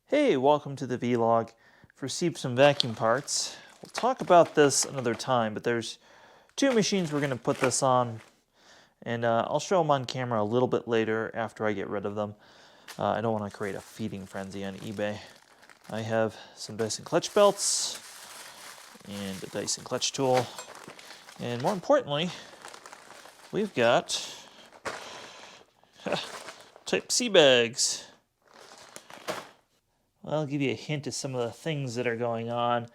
Hey, welcome to the vlog. I've received some vacuum parts. We'll talk about this another time, but there's two machines we're going to put this on, and I'll show them on camera a little bit later after I get rid of them. I don't want to create a feeding frenzy on eBay. I have some Dyson clutch belts and a Dyson clutch tool, and more importantly, we've got Type-C bags. Well, I'll give you a hint of some of the things that are going on.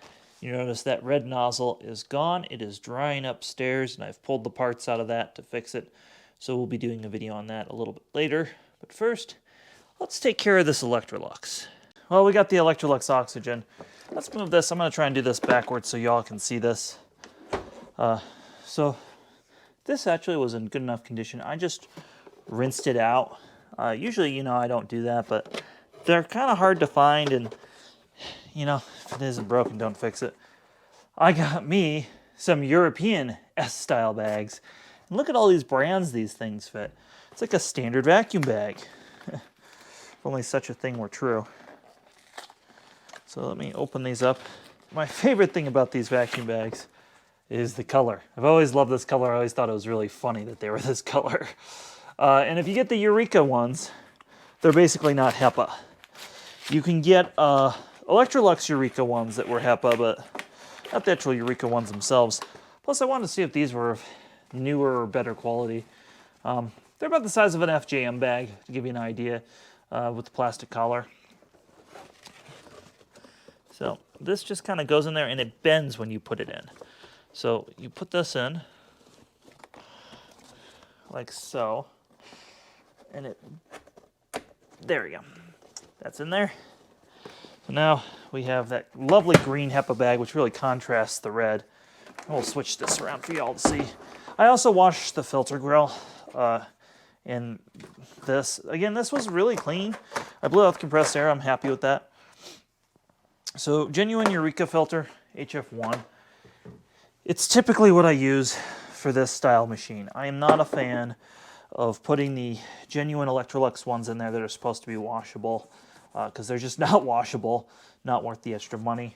You notice that red nozzle is gone. It is drying upstairs, and I've pulled the parts out of that to fix it. So we'll be doing a video on that a little bit later. But first, let's take care of this Electrolux. Well, we got the Electrolux oxygen. Let's move this. I'm going to try and do this backwards so y'all can see this. So this actually was in good enough condition. I just rinsed it out. Usually, I don't do that, but they're kind of hard to find, and if it isn't broken, don't fix it. I got me some European S-style bags, and look at all these brands these things fit. It's like a standard vacuum bag. If only such a thing were true. So let me open these up. My favorite thing about these vacuum bags is the color. I've always loved this color. I always thought it was really funny that they were this color. And if you get the Eureka ones, they're basically not HEPA. You can get Electrolux Eureka ones that were HEPA, but not the actual Eureka ones themselves. Plus, I wanted to see if these were newer or better quality. They're about the size of an FJM bag, to give you an idea, with the plastic collar. So this just kind of goes in there, and it bends when you put it in. So you put this in, like so, and there we go. That's in there. So now we have that lovely green HEPA bag, which really contrasts the red. We'll switch this around for y'all to see. I also washed the filter grill in this. Again, this was really clean. I blew out the compressed air. I'm happy with that. So genuine Eureka filter, HF1. It's typically what I use for this style machine. I am not a fan of putting the genuine Electrolux ones in there that are supposed to be washable, because they're just not washable, not worth the extra money.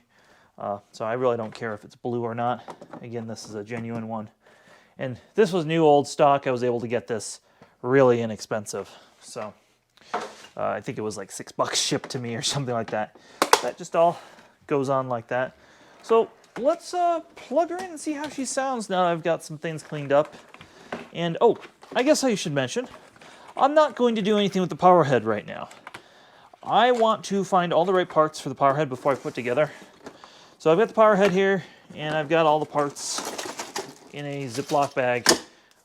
So I really don't care if it's blue or not. Again, this is a genuine one. And this was new old stock. I was able to get this really inexpensive. So I think it was like $6 shipped to me or something like that. That just all goes on like that. So let's plug her in and see how she sounds now I've got some things cleaned up. And oh, I guess I should mention, I'm not going to do anything with the power head right now. I want to find all the right parts for the power head before I put together. So I've got the power head here, and I've got all the parts in a Ziploc bag.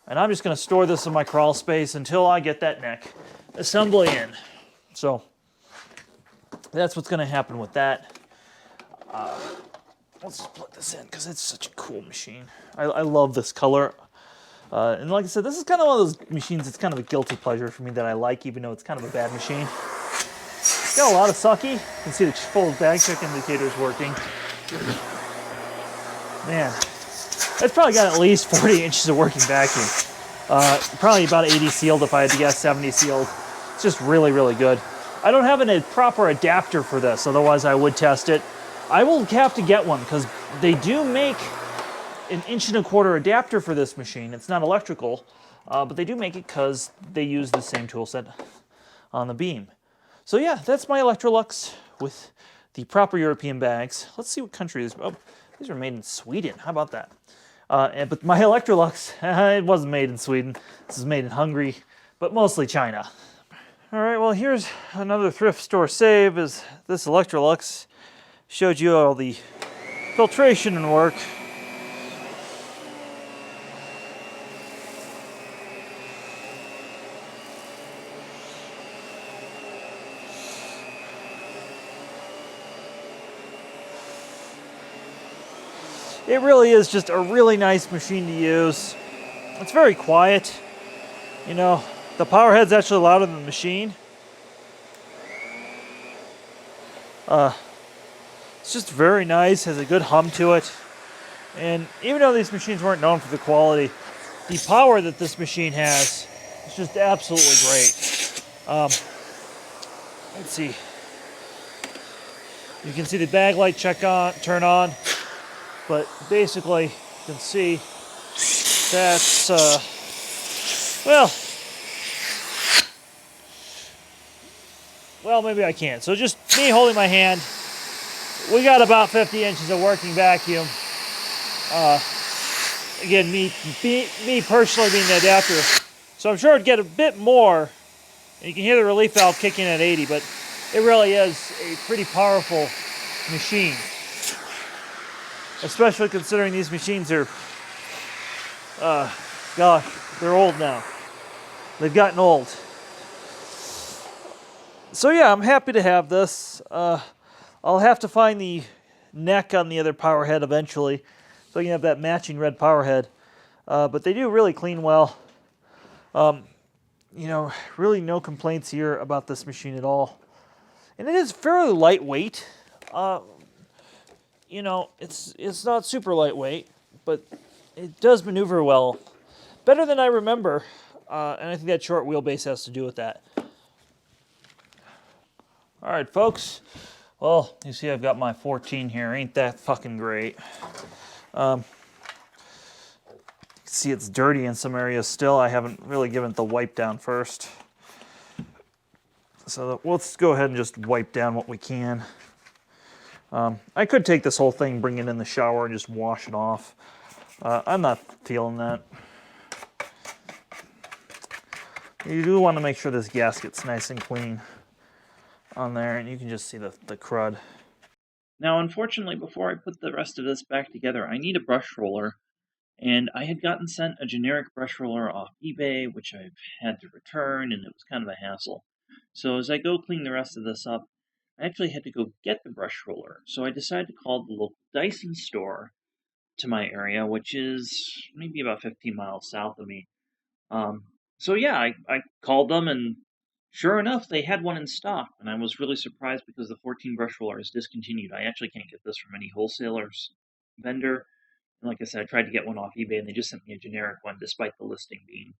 And I'm just going to store this in my crawl space until I get that neck assembly in. So that's what's going to happen with that. Let's just plug this in because it's such a cool machine. I love this color. And like I said, this is kind of one of those machines, it's kind of a guilty pleasure for me that I like, even though it's kind of a bad machine. It's got a lot of sucky. You can see the full bag check indicators working. Man, it's probably got at least 40 inches of working vacuum. Probably about 80 sealed if I had to guess, 70 sealed. It's just really, really good. I don't have a proper adapter for this, otherwise I would test it. I will have to get one because they do make an 1.25" adapter for this machine. It's not electrical, but they do make it because they use the same tool set on the beam. So yeah, that's my Electrolux with the proper European bags. Let's see what country this is. Oh, these are made in Sweden. How about that? But my Electrolux, it wasn't made in Sweden. This is made in Hungary, but mostly China. All right, well, here's another thrift store save. Is this Electrolux showed you all the filtration and work. It really is just a really nice machine to use. It's very quiet. The power head's actually louder than the machine. It's just very nice, has a good hum to it. And even though these machines weren't known for the quality, the power that this machine has is just absolutely great. Let's see. You can see the bag light turn on, but basically you can see that's, well, maybe I can't. So just me holding my hand, we got about 50 inches of working vacuum. Again, me personally being the adapter, so I'm sure it'd get a bit more. You can hear the relief valve kicking at 80, but it really is a pretty powerful machine. Especially considering these machines are, gosh, they're old now. They've gotten old. So yeah, I'm happy to have this. I'll have to find the neck on the other power head eventually, so I can have that matching red power head. But they do really clean well. You know, really no complaints here about this machine at all. And it is fairly lightweight. You know, it's not super lightweight, but it does maneuver well. Better than I remember. And I think that short wheelbase has to do with that. All right, folks. Well, you see I've got my 14 here. Ain't that fucking great. See, it's dirty in some areas still. I haven't really given it the wipe down first. So let's go ahead and just wipe down what we can. I could take this whole thing, bring it in the shower, and just wash it off. I'm not feeling that. You do want to make sure this gasket's nice and clean on there, and you can just see the crud. Now, unfortunately, before I put the rest of this back together, I need a brush roller. And I had gotten sent a generic brush roller off eBay, which I've had to return, and it was kind of a hassle. So as I go clean the rest of this up, I actually had to go get the brush roller. So I decided to call the local Dyson store to my area, which is maybe about 15 miles south of me. So yeah, I called them, and sure enough, they had one in stock. And I was really surprised because the 14 brush roller is discontinued. I actually can't get this from any wholesaler's vendor. And like I said, I tried to get one off eBay, and they just sent me a generic one, despite the listing being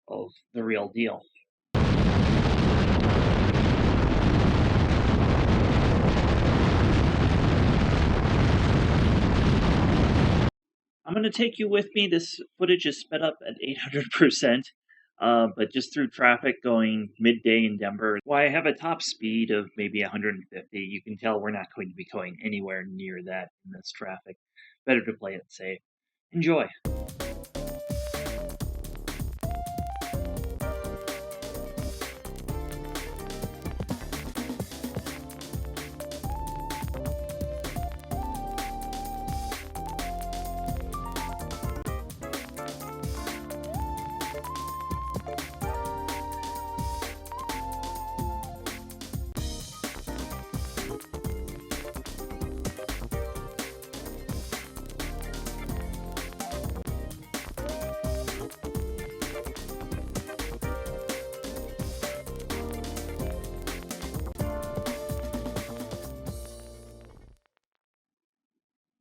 of the real deal. I'm going to take you with me. This footage is sped up at 800%, but just through traffic going midday in Denver. Why I have a top speed of maybe 150, you can tell we're not going to be going anywhere near that in this traffic. Better to play it safe. Enjoy.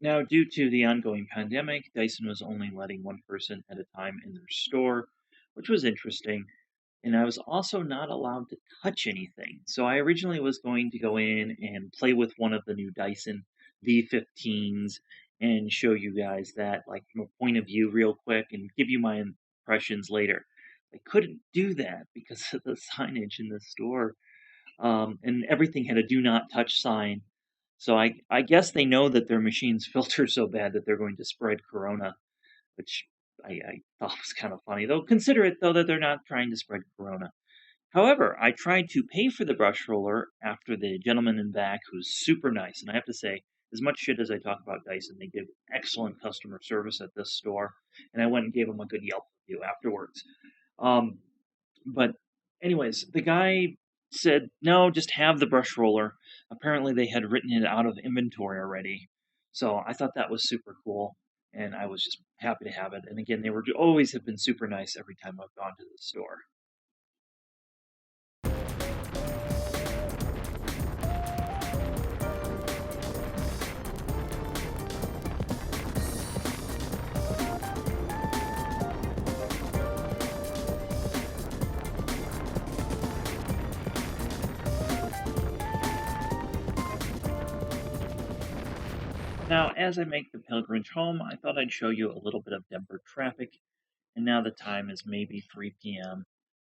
Now, due to the ongoing pandemic, Dyson was only letting one person at a time in their store, which was interesting. And I was also not allowed to touch anything. So I originally was going to go in and play with one of the new Dyson V15s and show you guys that, like, from a point of view real quick and give you my impressions later. I couldn't do that because of the signage in the store. And everything had a do not touch sign. So I guess they know that their machines filter so bad that they're going to spread corona, which I thought was kind of funny. Though consider it, though, that they're not trying to spread corona. However, I tried to pay for the brush roller after the gentleman in back, who's super nice. And I have to say, as much shit as I talk about Dyson, they give excellent customer service at this store. And I went and gave them a good Yelp review afterwards. But anyways, the guy said, no, just have the brush roller. Apparently they had written it out of inventory already. So I thought that was super cool, and I was just happy to have it. And again, they always have been super nice every time I've gone to the store. Now, as I make the pilgrimage home, I thought I'd show you a little bit of Denver traffic, and now the time is maybe 3 p.m.,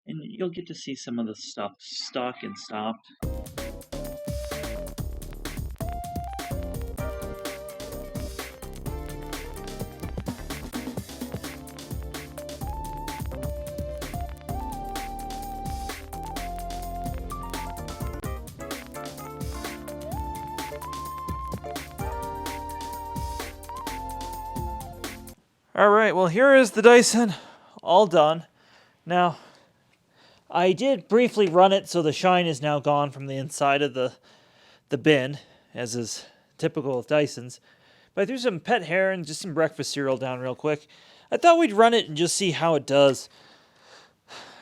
and you'll get to see some of the stuff stuck and stopped. Alright, well here is the Dyson, all done. Now, I did briefly run it so the shine is now gone from the inside of the bin, as is typical of Dysons. But I threw some pet hair and just some breakfast cereal down real quick. I thought we'd run it and just see how it does.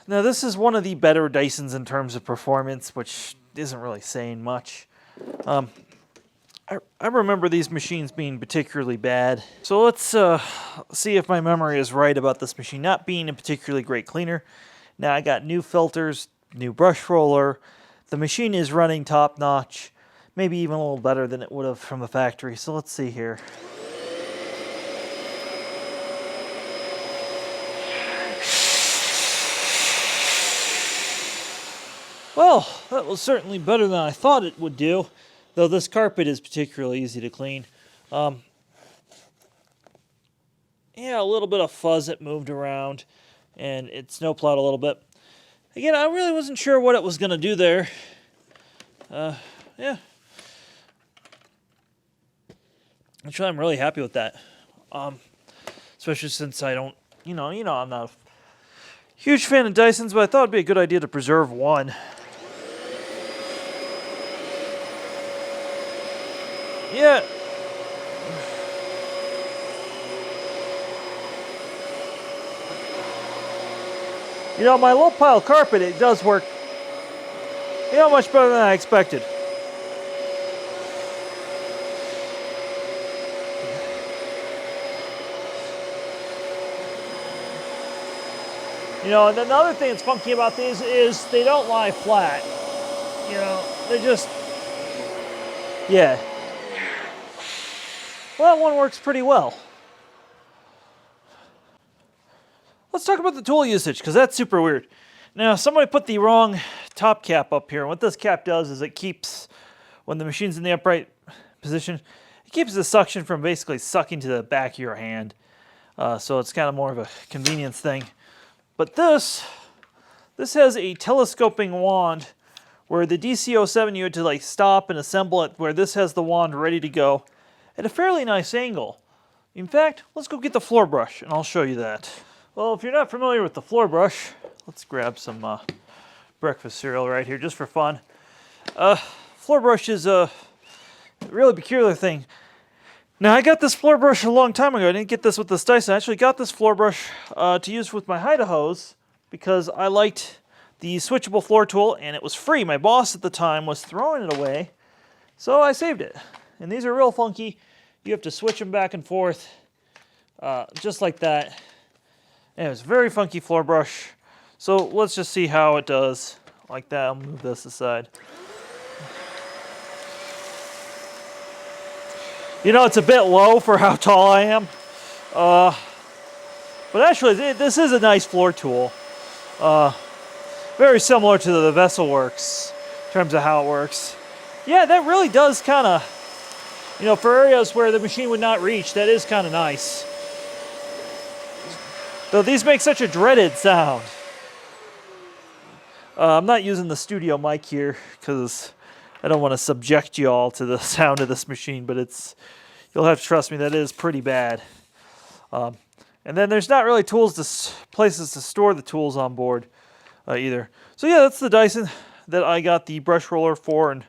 Now this is one of the better Dysons in terms of performance, which isn't really saying much. I remember these machines being particularly bad. So let's see if my memory is right about this machine not being a particularly great cleaner. Now I got new filters, new brush roller. The machine is running top notch, maybe even a little better than it would have from the factory. So let's see here. Well, that was certainly better than I thought it would do. Though this carpet is particularly easy to clean. Yeah, a little bit of fuzz that moved around, and it snowplowed a little bit. Again, I really wasn't sure what it was going to do there. Yeah. Actually, I'm really happy with that. Especially since I don't, I'm not a huge fan of Dysons, but I thought it'd be a good idea to preserve one. Yeah. My low pile carpet, it does work, much better than I expected. And another thing that's funky about these is they don't lie flat. They just, yeah. Well, that one works pretty well. Let's talk about the tool usage, because that's super weird. Now, somebody put the wrong top cap up here. What this cap does is it keeps, when the machine's in the upright position, it keeps the suction from basically sucking to the back of your hand. So it's kind of more of a convenience thing. But this has a telescoping wand where the DC-07 you had to stop and assemble it, where this has the wand ready to go at a fairly nice angle. In fact, let's go get the floor brush and I'll show you that. Well, if you're not familiar with the floor brush, let's grab some breakfast cereal right here just for fun. Floor brush is a really peculiar thing. Now, I got this floor brush a long time ago. I didn't get this with this Dyson. I actually got this floor brush to use with my Idahos because I liked the switchable floor tool and it was free. My boss at the time was throwing it away, so I saved it. And these are real funky. You have to switch them back and forth, just like that. And it's a very funky floor brush. So let's just see how it does. Like that, I'll move this aside. It's a bit low for how tall I am. But actually, this is a nice floor tool. Very similar to the Vesselworks in terms of how it works. Yeah, that really does kind of, for areas where the machine would not reach, that is kind of nice. Though these make such a dreaded sound. I'm not using the studio mic here because I don't want to subject you all to the sound of this machine, but you'll have to trust me, that is pretty bad. And then there's not really places to store the tools on board either. So yeah, that's the Dyson that I got the brush roller for and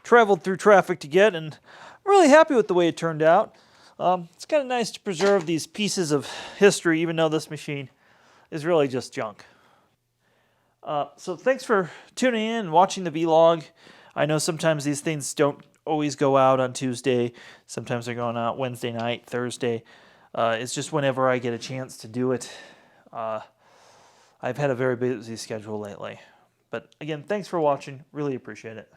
traveled through traffic to get, and I'm really happy with the way it turned out. It's kind of nice to preserve these pieces of history, even though this machine is really just junk. So thanks for tuning in and watching the vlog. I know sometimes these things don't always go out on Tuesday. Sometimes they're going out Wednesday night, Thursday. It's just whenever I get a chance to do it. I've had a very busy schedule lately. But again, thanks for watching. Really appreciate it.